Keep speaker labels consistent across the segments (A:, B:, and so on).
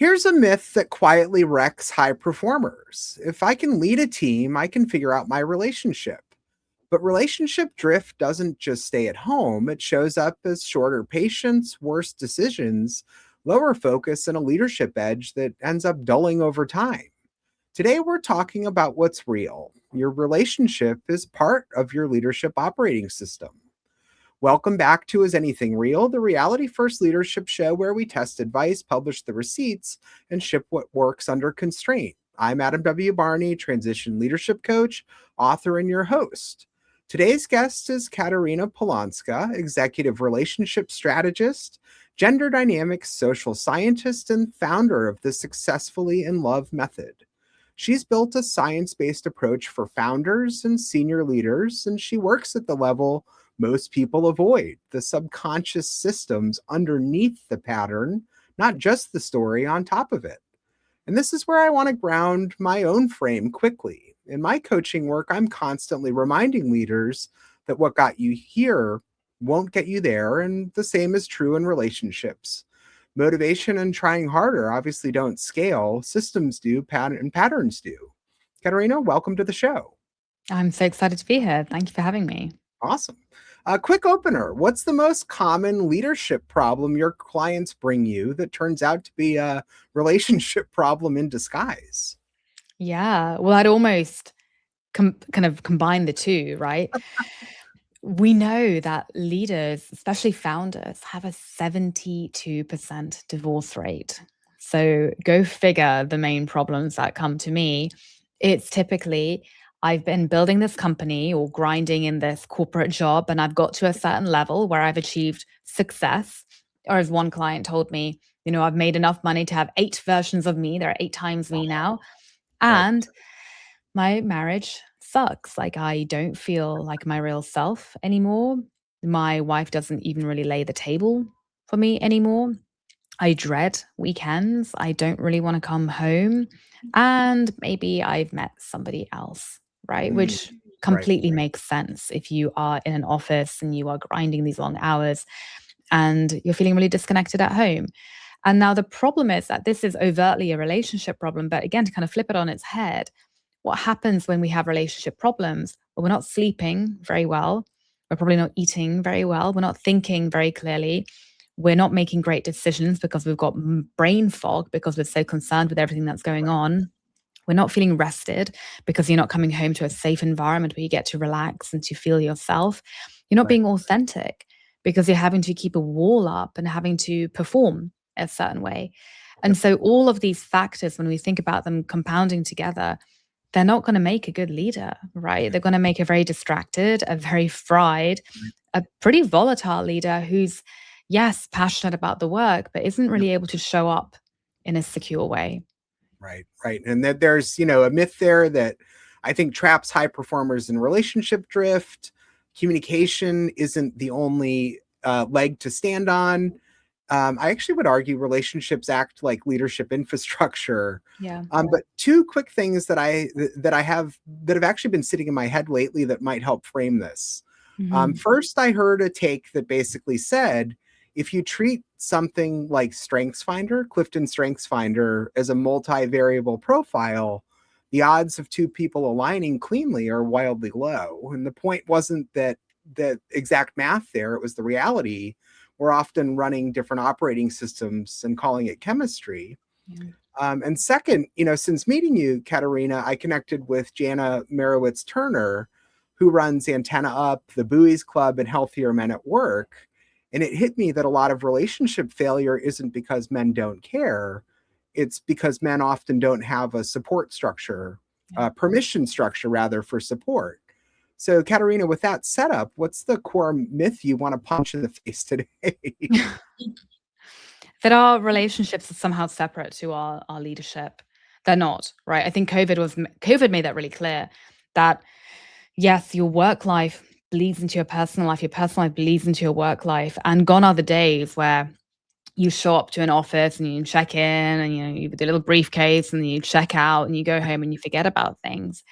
A: Here's a myth that quietly wrecks high performers. If I can lead a team, I can figure out my relationship. But relationship drift doesn't just stay at home, it shows up as shorter patience, worse decisions, lower focus, and a leadership edge that ends up dulling over time. Today, we're talking about what's real. Your relationship is part of your leadership operating system. Welcome back to Is Anything Real, the reality first leadership show where we test advice, publish the receipts, and ship what works under constraint. I'm Adam W. Barney, transition leadership coach, author, and your host. Today's guest is Katarina Polonska, executive relationship strategist, gender dynamics social scientist, and founder of the Successfully in Love method. She's built a science-based approach for founders and senior leaders, and she works at the level most people avoid, the subconscious systems underneath the pattern, not just the story on top of it. And this is where I want to ground my own frame quickly. In my coaching work, I'm constantly reminding leaders that what got you here won't get you there, and the same is true in relationships. Motivation and trying harder obviously don't scale. Systems do, and patterns do. Katarina, welcome to the show.
B: I'm so excited to be here. Thank you for having me.
A: Awesome. A quick opener. What's the most common leadership problem your clients bring you that turns out to be a relationship problem in disguise?
B: Yeah, well, I'd almost kind of combine the two, right? We know that leaders, especially founders, have a 72% divorce rate. So go figure the main problems that come to me. It's typically, I've been building this company or grinding in this corporate job, and I've got to a certain level where I've achieved success. Or as one client told me, I've made enough money to have 8 versions of me. There are 8 times me now.
A: Right.
B: And my marriage sucks. Like, I don't feel like my real self anymore. My wife doesn't even really lay the table for me anymore. I dread weekends. I don't really want to come home. And maybe I've met somebody else, right?
A: Mm,
B: Which
A: right.
B: completely makes sense if you are in an office and you are grinding these long hours and you're feeling really disconnected at home. And now the problem is that this is overtly a relationship problem. But again, to kind of flip it on its head, what happens when we have relationship problems? Well, we're not sleeping very well. We're probably not eating very well. We're not thinking very clearly. We're not making great decisions because we've got brain fog because we're so concerned with everything that's going on. We're not feeling rested because you're not coming home to a safe environment where you get to relax and to feel yourself. You're not
A: Right.
B: being authentic because you're having to keep a wall up and having to perform a certain way. And so all of these factors, when we think about them compounding together, they're not going to make a good leader, right? They're going to make a very distracted, a very fried, a pretty volatile leader who's, yes, passionate about the work, but isn't really able to show up in a secure way.
A: Right. Right. And that there's, a myth there that I think traps high performers in relationship drift. Communication isn't the only leg to stand on. I actually would argue relationships act like leadership infrastructure.
B: Yeah.
A: But two quick things that have actually been sitting in my head lately that might help frame this. First, I heard a take that basically said, if you treat something like StrengthsFinder, Clifton StrengthsFinder, as a multivariable profile, the odds of two people aligning cleanly are wildly low. And the point wasn't that the exact math there, it was the reality. We're often running different operating systems and calling it chemistry.
B: Yeah.
A: And second, since meeting you, Katarina, I connected with Jana Merowitz-Turner, who runs Antenna Up, the Buoys Club, and Healthier Men at Work. And it hit me that a lot of relationship failure isn't because men don't care. It's because men often don't have a support structure, permission structure, rather, for support. So, Katarina, with that setup, what's the core myth you want to punch in the face today?
B: That our relationships are somehow separate to our leadership. They're not, right? I think COVID made that really clear that, yes, your work life bleeds into your personal life bleeds into your work life. And gone are the days where you show up to an office and you check in and you have a little briefcase and you check out and you go home and you forget about things.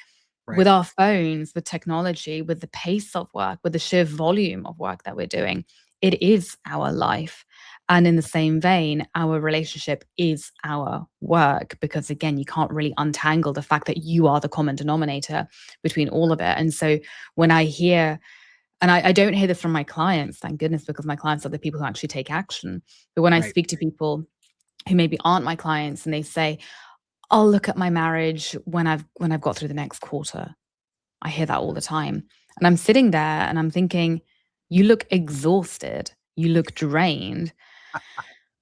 A: Right.
B: With our phones, with technology, with the pace of work, with the sheer volume of work that we're doing, it is our life. And in the same vein, our relationship is our work, because again, you can't really untangle the fact that you are the common denominator between all of it. And so when I hear, and I don't hear this from my clients, thank goodness, because my clients are the people who actually take action. But when I
A: Right.
B: speak to people who maybe aren't my clients and they say, I'll look at my marriage when I've got through the next quarter. I hear that all the time. And I'm sitting there and I'm thinking, you look exhausted, you look drained.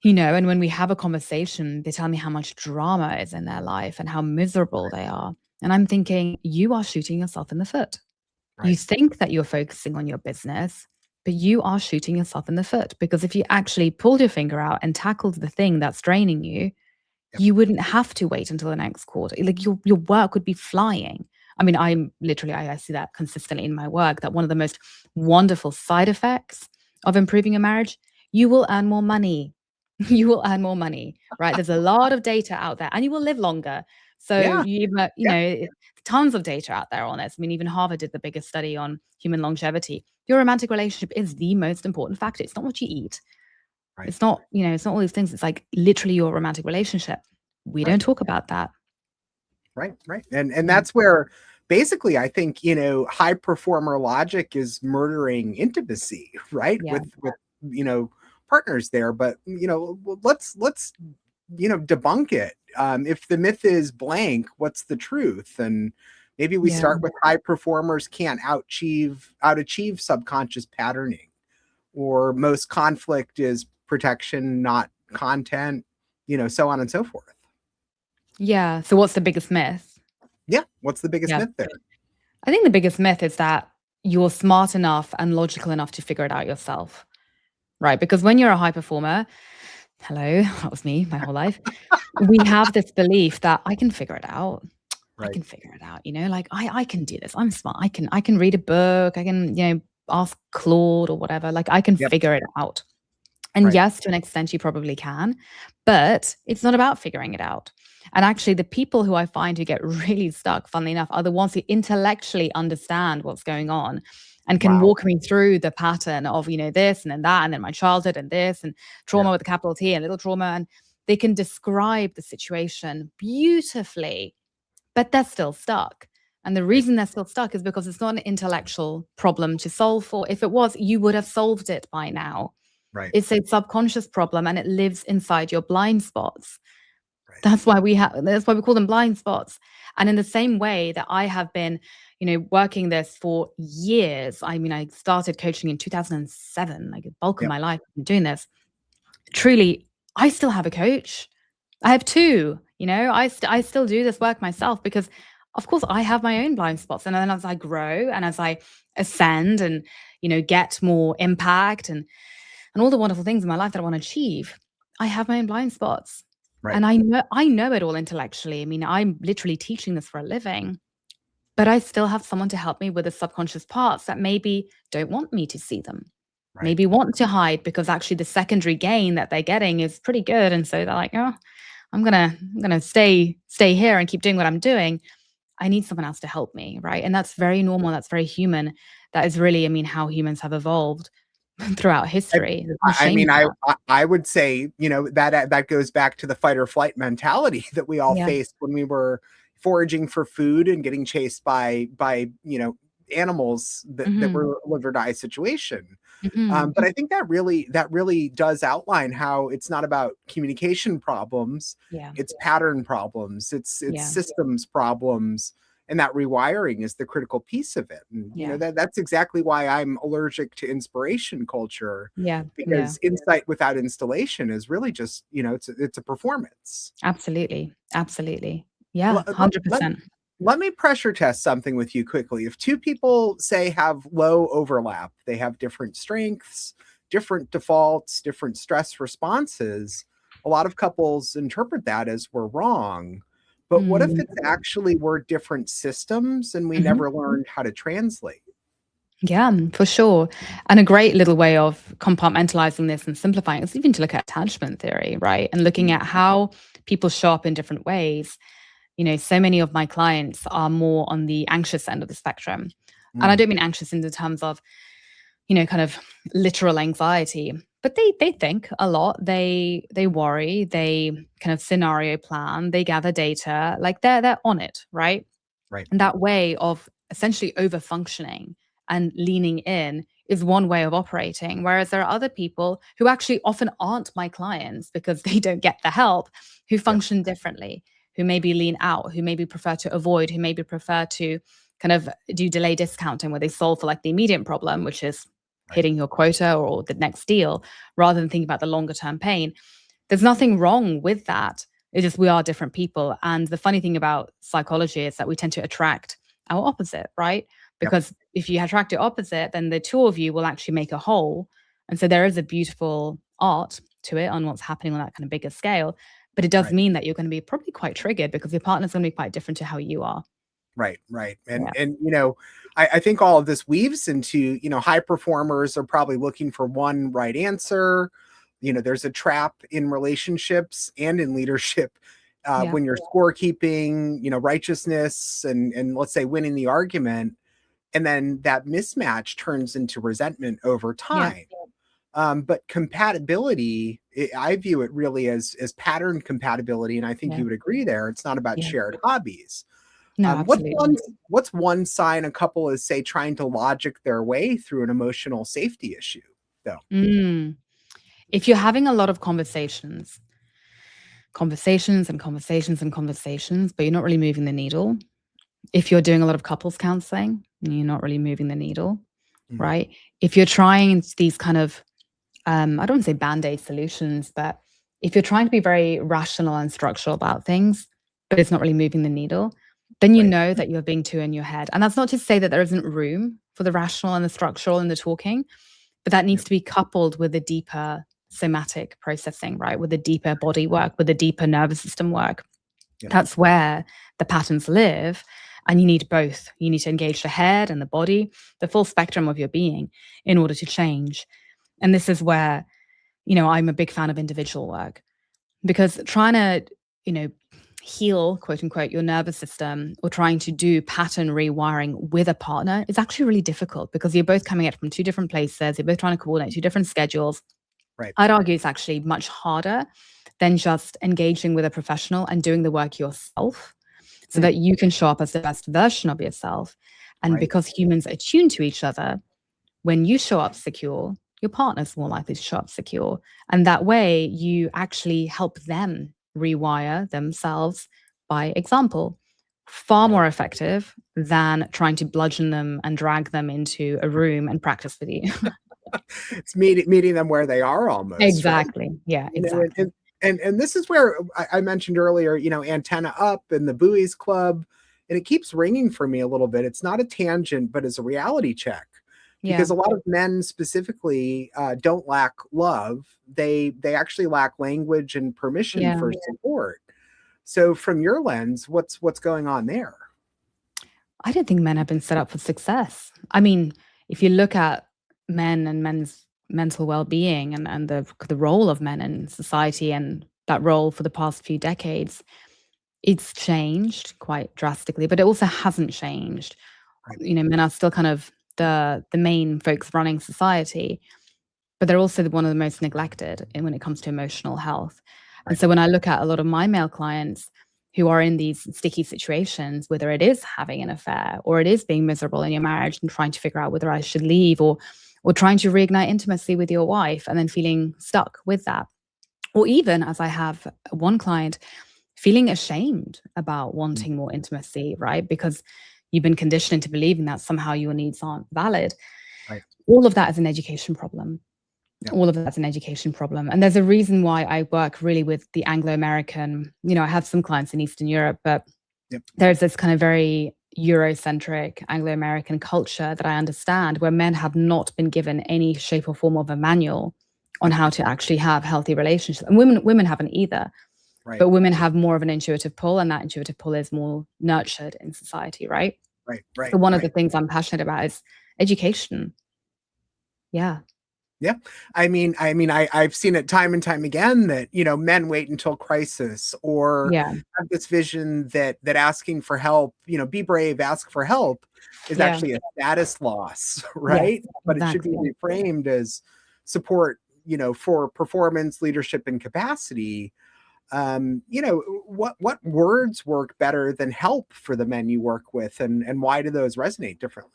B: And when we have a conversation, they tell me how much drama is in their life and how miserable they are. And I'm thinking, you are shooting yourself in the foot. You
A: Right.
B: think that you're focusing on your business, but you are shooting yourself in the foot, because if you actually pulled your finger out and tackled the thing that's draining you,
A: Yep.
B: you wouldn't have to wait until the next quarter. Like your work would be flying. I mean, I'm literally, I see that consistently in my work, that one of the most wonderful side effects of improving your marriage, you will earn more money. You will earn more money, right? There's a lot of data out there, and you will live longer. So
A: Yeah.
B: tons of data out there on this. I mean, even Harvard did the biggest study on human longevity. Your romantic relationship is the most important factor. It's not what you eat.
A: Right.
B: It's not, it's not all these things. It's like literally your romantic relationship. We
A: Right.
B: don't talk about that.
A: Right. And
B: Yeah.
A: that's where basically I think, high performer logic is murdering intimacy, right?
B: Yeah.
A: With partners there. But let's debunk it. If the myth is blank, what's the truth? And maybe we
B: Yeah.
A: start with high performers can't out achieve subconscious patterning, or most conflict is protection, not content, so on and so forth.
B: Yeah. So what's the biggest myth?
A: Yeah. What's the biggest
B: Yeah.
A: myth there?
B: I think the biggest myth is that you're smart enough and logical enough to figure it out yourself. Right. Because when you're a high performer, hello, that was me my whole life. We have this belief that I can figure it out. I
A: Right.
B: can figure it out, like I can do this. I'm smart. I can read a book. I can, ask Claude or whatever. Like I can
A: Yep.
B: figure it out. And
A: Right.
B: yes, to an extent, you probably can, but it's not about figuring it out. And actually, the people who I find who get really stuck, funnily enough, are the ones who intellectually understand what's going on and can
A: Wow.
B: walk me through the pattern of, this and then that, and then my childhood and this, and
A: Yeah.
B: trauma with a capital T and little trauma. And they can describe the situation beautifully, but they're still stuck. And the
A: Right.
B: reason they're still stuck is because it's not an intellectual problem to solve for. If it was, you would have solved it by now.
A: Right.
B: It's a subconscious problem and it lives inside your blind spots.
A: Right.
B: That's why we call them blind spots. And in the same way that I have been, working this for years. I mean, I started coaching in 2007, like the bulk of
A: Yep.
B: my life I've been doing this. Truly, I still have a coach. I have two, I still do this work myself because of course I have my own blind spots. And then as I grow and as I ascend and, get more impact and all the wonderful things in my life that I want to achieve, I have my own blind spots.
A: Right.
B: And I know it all intellectually. I mean, I'm literally teaching this for a living, but I still have someone to help me with the subconscious parts that maybe don't want me to see them.
A: Right.
B: Maybe want to hide because actually the secondary gain that they're getting is pretty good. And so they're like, oh, I'm gonna stay here and keep doing what I'm doing. I need someone else to help me, right? And that's very normal. That's very human. That is really, I mean, how humans have evolved throughout
A: I
B: history. There's no
A: I
B: shame
A: mean,
B: in that.
A: I would say, that goes back to the fight or flight mentality that we all
B: Yeah.
A: faced when we were foraging for food and getting chased by animals that
B: Mhm.
A: were live or die situation.
B: Mhm.
A: But I think that really does outline how it's not about communication problems,
B: Yeah.
A: it's pattern problems, it's
B: Yeah.
A: systems problems, and that rewiring is the critical piece of it. And
B: Yeah.
A: that's exactly why I'm allergic to inspiration culture,
B: Yeah. Yeah.
A: because insight without installation is really just, it's a performance.
B: Absolutely. Absolutely. Yeah.
A: Let, let, let
B: 100%.
A: let me pressure test something with you quickly. If two people say have low overlap, they have different strengths, different defaults, different stress responses, a lot of couples interpret that as we're wrong. But what if
B: Mm.
A: it's actually we're different systems and we
B: Mhm.
A: never learned how to translate?
B: Yeah, for sure. And a great little way of compartmentalizing this and simplifying is even to look at attachment theory, right? And looking at how people show up in different ways. So many of my clients are more on the anxious end of the spectrum. And I
A: Mm,
B: don't mean anxious in the terms of, kind of literal anxiety, But they think a lot. They worry. They kind of scenario plan. They gather data. Like they're on it, right?
A: Right.
B: And that way of essentially over functioning and leaning in is one way of operating. Whereas there are other people who actually often aren't my clients because they don't get the help, who
A: Yep.
B: function differently, who maybe lean out, who maybe prefer to avoid, who maybe prefer to kind of do delay discounting where they solve for like the immediate problem, which is
A: Right.
B: hitting your quota or the next deal, rather than thinking about the longer term pain. There's nothing wrong with that. It's just we are different people. And the funny thing about psychology is that we tend to attract our opposite, right?
A: Yep.
B: Because if you attract your opposite, then the two of you will actually make a whole. And so there is a beautiful art to it on what's happening on that kind of bigger scale. But it does
A: Right.
B: mean that you're going to be probably quite triggered because your partner's going to be quite different to how you are.
A: Right. Right.
B: Yeah.
A: And I think all of this weaves into, high performers are probably looking for one right answer. There's a trap in relationships and in leadership
B: Yeah.
A: when you're scorekeeping, righteousness and let's say winning the argument, and then that mismatch turns into resentment over
B: Yeah.
A: time. But compatibility, I view it really as pattern compatibility, and I think
B: Yeah.
A: you would agree there. It's not about
B: Yeah.
A: shared hobbies.
B: No,
A: What's
B: absolutely.
A: one sign a couple is, say, trying to logic their way through an emotional safety issue, though?
B: Mm. If you're having a lot of conversations and conversations and conversations, but you're not really moving the needle. If you're doing a lot of couples counseling and you're not really moving the needle,
A: Mhm.
B: right? If you're trying these kind of, I don't want to say band-aid solutions, but if you're trying to be very rational and structural about things, but it's not really moving the needle, then you
A: Right.
B: know that you're being too in your head. And that's not to say that there isn't room for the rational and the structural and the talking, but that needs
A: Yep.
B: to be coupled with a deeper somatic processing, right? With a deeper body work, with a deeper nervous system work.
A: Yep.
B: That's where the patterns live. And you need both. You need to engage the head and the body, the full spectrum of your being in order to change. And this is where, I'm a big fan of individual work because trying to, heal, quote unquote, your nervous system or trying to do pattern rewiring with a partner is actually really difficult because you're both coming at it from two different places. You're both trying to coordinate two different schedules.
A: Right.
B: I'd argue it's actually much harder than just engaging with a professional and doing the work yourself so
A: Mm.
B: that you can show up as the best version of yourself. And
A: Right.
B: because humans are tuned to each other, when you show up secure, your partner's more likely to show up secure. And that way, you actually help them rewire themselves by example. Far
A: Right.
B: more effective than trying to bludgeon them and drag them into a room and practice with you.
A: It's meeting them where they are almost, right?
B: Exactly. Yeah,
A: You know, and
B: exactly.
A: and and this is where I mentioned earlier, Antenna Up and the Buoys Club, and it keeps ringing for me a little bit. It's not a tangent, but it's a reality check
B: Yeah.
A: because a lot of men specifically don't lack love. They actually lack language and permission
B: Yeah.
A: for support. So, from your lens, what's going on there?
B: I don't think men have been set up for success. I mean, if you look at men and men's mental well-being and the role of men in society and that role for the past few decades, it's changed quite drastically, but it also hasn't changed.
A: Right.
B: Men are still kind of the main folks running society, but they're also one of the most neglected when it comes to emotional health. And
A: Right.
B: so when I look at a lot of my male clients who are in these sticky situations, whether it is having an affair or it is being miserable in your marriage and trying to figure out whether I should leave or trying to reignite intimacy with your wife and then feeling stuck with that. Or even as I have one client feeling ashamed about
A: Mm.
B: wanting more intimacy, right? Because you've been conditioned into believing that somehow your needs aren't valid.
A: Right.
B: All of that is an education problem.
A: Yeah.
B: All of that's an education problem. And there's a reason why I work really with the Anglo-American, I have some clients in Eastern Europe, but
A: Yep.
B: there's this kind of very Eurocentric Anglo-American culture that I understand where men have not been given any shape or form of a manual on how to actually have healthy relationships. And women haven't either.
A: Right.
B: But women have more of an intuitive pull, and that intuitive pull is more nurtured in society, right?
A: Right.
B: So
A: Right.
B: one of the
A: Right.
B: things I'm passionate about is education. Yeah.
A: Yeah. I've seen it time and time again that, men wait until crisis or
B: Yeah.
A: have this vision that asking for help, be brave, ask for help is
B: Yeah.
A: actually a status loss,
B: Yes,
A: right? But it should be
B: exactly.
A: reframed as support, for performance, leadership, and capacity, what words work better than help for the men you work with, and why do those resonate differently?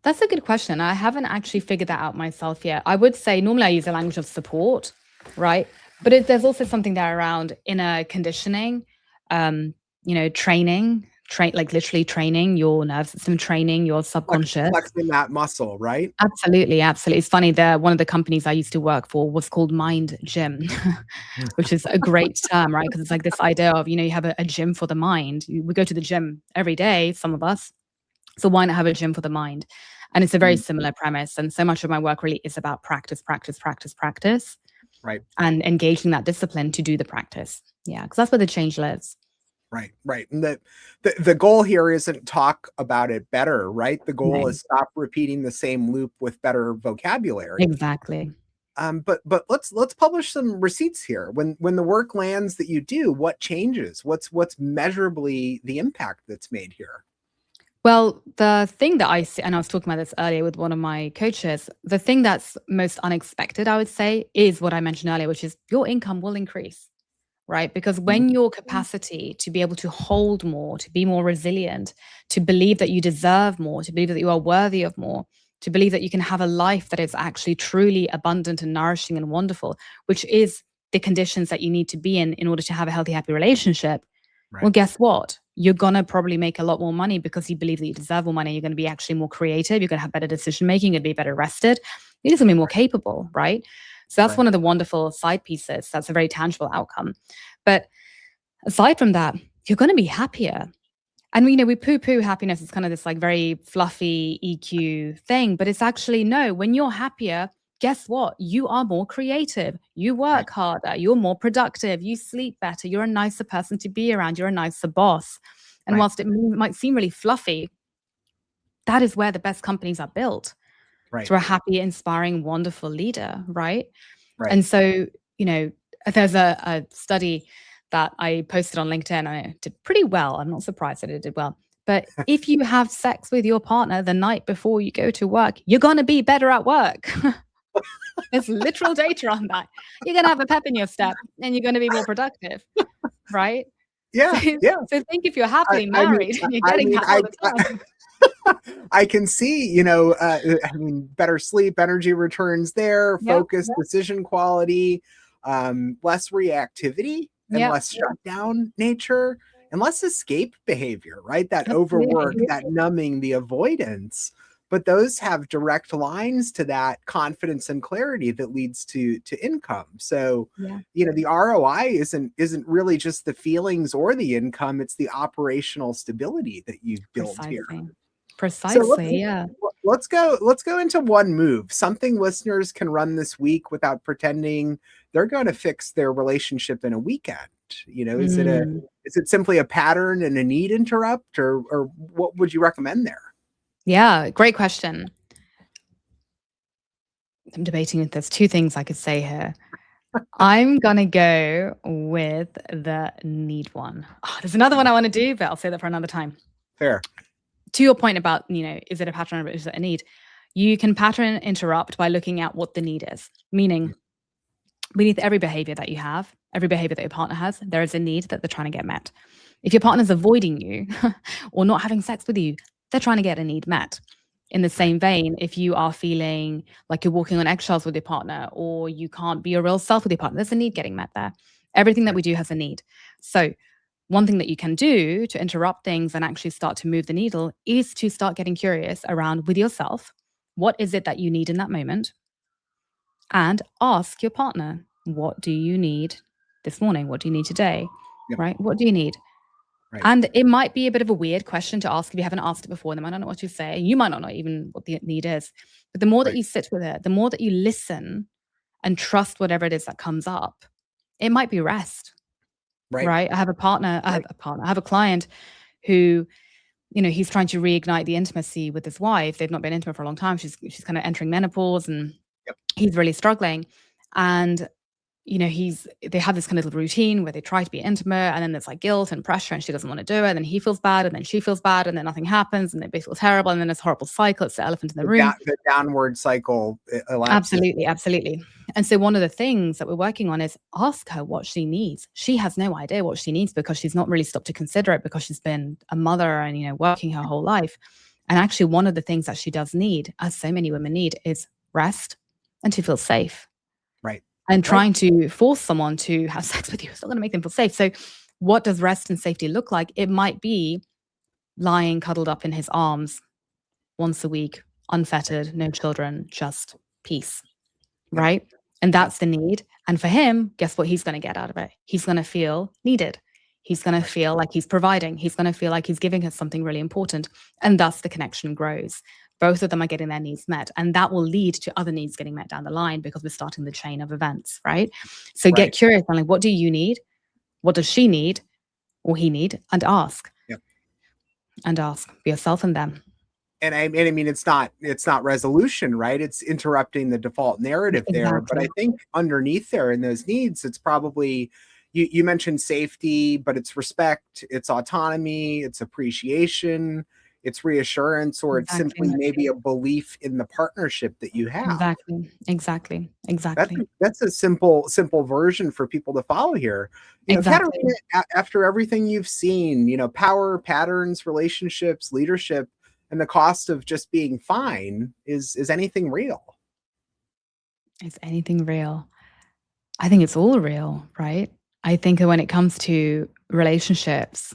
B: That's a good question. I haven't actually figured that out myself yet. I would say normally I use a language of support, right? But there's also something there around inner conditioning, um, like literally training your nervous system, training your subconscious.
A: Flexing that muscle, right?
B: Absolutely, absolutely. It's funny. One of the companies I used to work for was called Mind Gym, which is a great term, right? Because it's like this idea of, you have a gym for the mind. We go to the gym every day, some of us. So why not have a gym for the mind? And it's a very
A: Mm,
B: similar premise. And so much of my work really is about practice, practice, practice, practice,
A: right.
B: and engaging that discipline to do the practice. Yeah, because that's where the change lives.
A: Right, right. And the goal here isn't talk about it better, right? The goal
B: No,
A: is stop repeating the same loop with better vocabulary.
B: exactly.
A: But let's publish some receipts here. When the work lands that you do, what changes? What's measurably the impact that's made here?
B: Well, the thing that I see, and I was talking about this earlier with one of my coaches, the thing that's most unexpected, I would say, is what I mentioned earlier, which is your income will increase, right? Because
A: Mhm.
B: when your capacity to be able to hold more, to be more resilient, to believe that you deserve more, to believe that you are worthy of more, to believe that you can have a life that is actually truly abundant and nourishing and wonderful, which is the conditions that you need to be in order to have a healthy, happy relationship. Well,
A: Right,
B: guess what? You're gonna probably make a lot more money because you believe that you deserve more money. You're gonna be actually more creative. You're gonna have better decision making. You're gonna be better rested. You're just gonna be more capable, right? So that's
A: right,
B: one of the wonderful side pieces. That's a very tangible outcome. But aside from that, you're gonna be happier. And we poo-poo happiness is kind of this like very fluffy EQ thing, but it's actually no, when you're happier, guess what? You are more creative. You
A: right,
B: work harder. You're more productive. You sleep better. You're a nicer person to be around. You're a nicer boss. And
A: right,
B: whilst it might seem really fluffy, that is where the best companies are built
A: right,
B: through a happy, inspiring, wonderful leader, right?
A: right.
B: And so, there's a study that I posted on LinkedIn and it did pretty well. I'm not surprised that it did well. But if you have sex with your partner the night before you go to work, you're going to be better at work. There's literal data on that. You're going to have a pep in your step and you're going to be more productive, right? So,
A: Yeah, yeah.
B: so think if you're
A: I,
B: happily
A: I mean,
B: married and you're
A: I
B: getting
A: mean,
B: that all the time.
A: I can see, better sleep, energy returns there,
B: Yep.
A: focus, decision quality, less reactivity and
B: Yep.
A: less shutdown nature and less escape behavior, right? That overwork,
B: Absolutely.
A: that numbing, the avoidance. But those have direct lines to that confidence and clarity that leads to income. So,
B: Yeah.
A: the ROI isn't really just the feelings or the income, it's the operational stability that you build here.
B: Precisely.
A: So
B: Precisely. Yeah.
A: let's go into one move. Something listeners can run this week without pretending they're going to fix their relationship in a weekend.
B: Mm.
A: Is it simply a pattern and a need interrupt, or what would you recommend there?
B: Yeah. Great question. I'm debating if there's two things I could say here. I'm gonna go with the need one. Oh, there's another one I want to do, but I'll say that for another time.
A: Fair.
B: To your point about, is it a pattern or is it a need? You can pattern interrupt by looking at what the need is. Meaning, beneath every behavior that you have, every behavior that your partner has, there is a need that they're trying to get met. If your partner's avoiding you or not having sex with you, they're trying to get a need met. In the
A: Right.
B: same vein, if you are feeling like you're walking on eggshells with your partner or you can't be your real self with your partner, there's a need getting met there. Everything that
A: Right.
B: we do has a need. So, one thing that you can do to interrupt things and actually start to move the needle is to start getting curious around with yourself. What is it that you need in that moment? And ask your partner, what do you need this morning? What do you need today?
A: Yep.
B: Right? What do you need?
A: Right.
B: And it might be a bit of a weird question to ask if you haven't asked it before. They might not know what to say. You might not know even what the need is. But the more that
A: Right.
B: you sit with it, the more that you listen and trust whatever it is that comes up, it might be rest,
A: Right.
B: right?
A: Right.
B: I have a client who, he's trying to reignite the intimacy with his wife. They've not been intimate for a long time. She's kind of entering menopause and
A: Yep.
B: he's really struggling. And they have this kind of little routine where they try to be intimate and then there's like guilt and pressure and she doesn't want to do it. And then he feels bad and then she feels bad and then nothing happens and they both feel terrible. And then it's a horrible cycle. It's the elephant in the room.
A: The downward cycle elapses.
B: Absolutely, absolutely. And so one of the things that we're working on is ask her what she needs. She has no idea what she needs because she's not really stopped to consider it because she's been a mother and, working her whole life. And actually, one of the things that she does need, as so many women need, is rest and to feel safe.
A: Right.
B: And trying to force someone to have sex with you is not going to make them feel safe. So what does rest and safety look like? It might be lying cuddled up in his arms once a week, unfettered, no children, just peace.
A: Yep.
B: Right? And that's the need. And for him, guess what he's going to get out of it? He's going to feel needed. He's going to feel like he's providing. He's going to feel like he's giving her something really important. And thus the connection grows. Both of them are getting their needs met. And that will lead to other needs getting met down the line because we're starting the chain of events, right? So get curious on like, what do you need? What does she need or he need? And ask.
A: Yep.
B: And ask. Be yourself and them.
A: And I mean, it's not resolution, right? It's interrupting the default narrative there. But I think underneath there in those needs, it's probably, you mentioned safety, but it's respect, it's autonomy, it's appreciation, it's reassurance, or it's simply maybe a belief in the partnership that you have.
B: Exactly.
A: That's a simple version for people to follow here. Katarina, after everything you've seen, power, patterns, relationships, leadership, and the cost of just being fine, is anything real?
B: Is anything real? I think it's all real, right? I think that when it comes to relationships,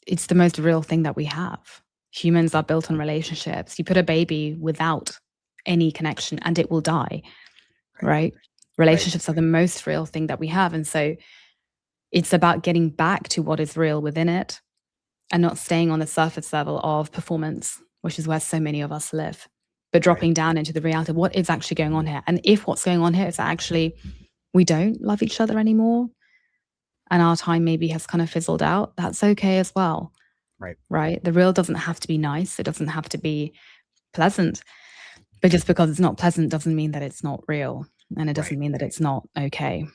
B: it's the most real thing that we have. Humans are built on relationships. You put a baby without any connection and it will die, right? Relationships are the most real thing that we have. And so it's about getting back to what is real within it and not staying on the surface level of performance, which is where so many of us live, but dropping down into the reality of what is actually going on here. And if what's going on here is that actually we don't love each other anymore and our time maybe has kind of fizzled out, that's okay as well. Right? The real doesn't have to be nice. It doesn't have to be pleasant. But just because it's not pleasant doesn't mean that it's not real. And it doesn't mean that it's not okay.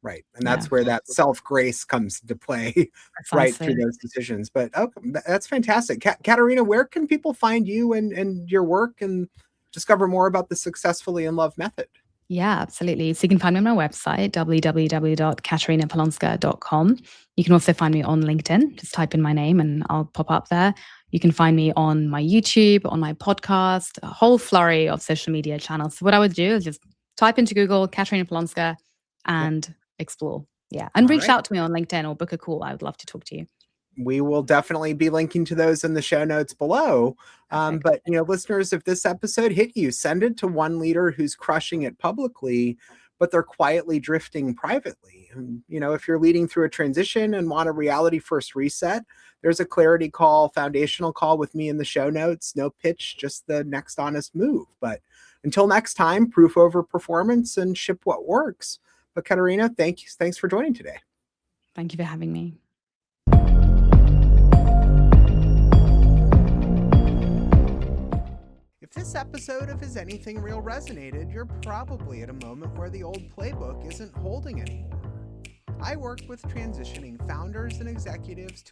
A: Right. And that's where that self-grace comes into play, right, through those decisions. But that's fantastic. Katarina, where can people find you and your work and discover more about the Successfully in Love method?
B: Yeah, absolutely. So you can find me on my website, www.katarinapolonska.com. You can also find me on LinkedIn. Just type in my name and I'll pop up there. You can find me on my YouTube, on my podcast, a whole flurry of social media channels. So what I would do is just type into Google Katarina Polonska and explore. Yeah. And reach out to me on LinkedIn or book a call. I would love to talk to you.
A: We will definitely be linking to those in the show notes below. But, listeners, if this episode hit you, send it to one leader who's crushing it publicly, but they're quietly drifting privately. And, if you're leading through a transition and want a reality first reset, there's a clarity call, foundational call with me in the show notes. No pitch, just the next honest move. But until next time, proof over performance and ship what works. But Katarina, thanks for joining today.
B: Thank you for having me.
A: If this episode of Is Anything Real resonated, you're probably at a moment where the old playbook isn't holding anymore. I work with transitioning founders and executives to